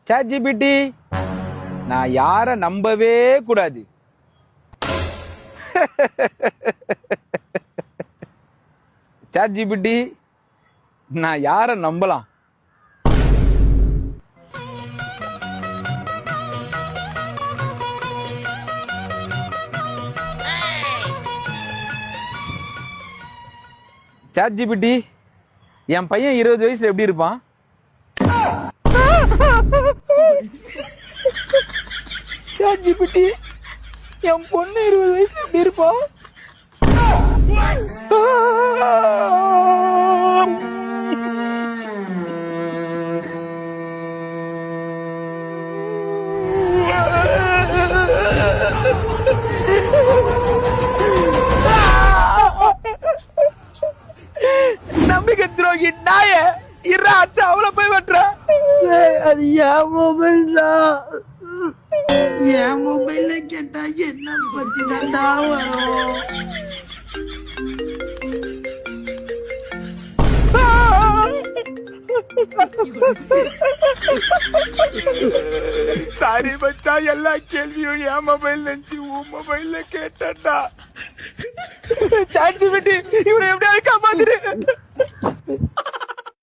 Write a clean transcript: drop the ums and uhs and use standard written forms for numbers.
ChatGPT, நான் யார நம்பவே கூடாது. ChatGPT, நான் யார நம்பலாம்? ChatGPT, என் பையன் 20 வயசுல எப்படி இருப்பான்? ChatGPT, என் பொண்ணு 20 வயசுல எப்படி இருப்பா? நம்பிக்கை துரோகி நாய இரா அத்தை அவளை போய் வெட்டுற. அது என் மொபைல் தான். என் மொபைல்ல கேட்டா என்ன பத்தி தான் வரும். சாரி பச்சா, எல்லா கேள்வியும் என் மொபைல் நினைச்சு உன் மொபைல்ல கேட்டா. ChatGPT, இவனை எப்படியாவது காப்பாத்துரு.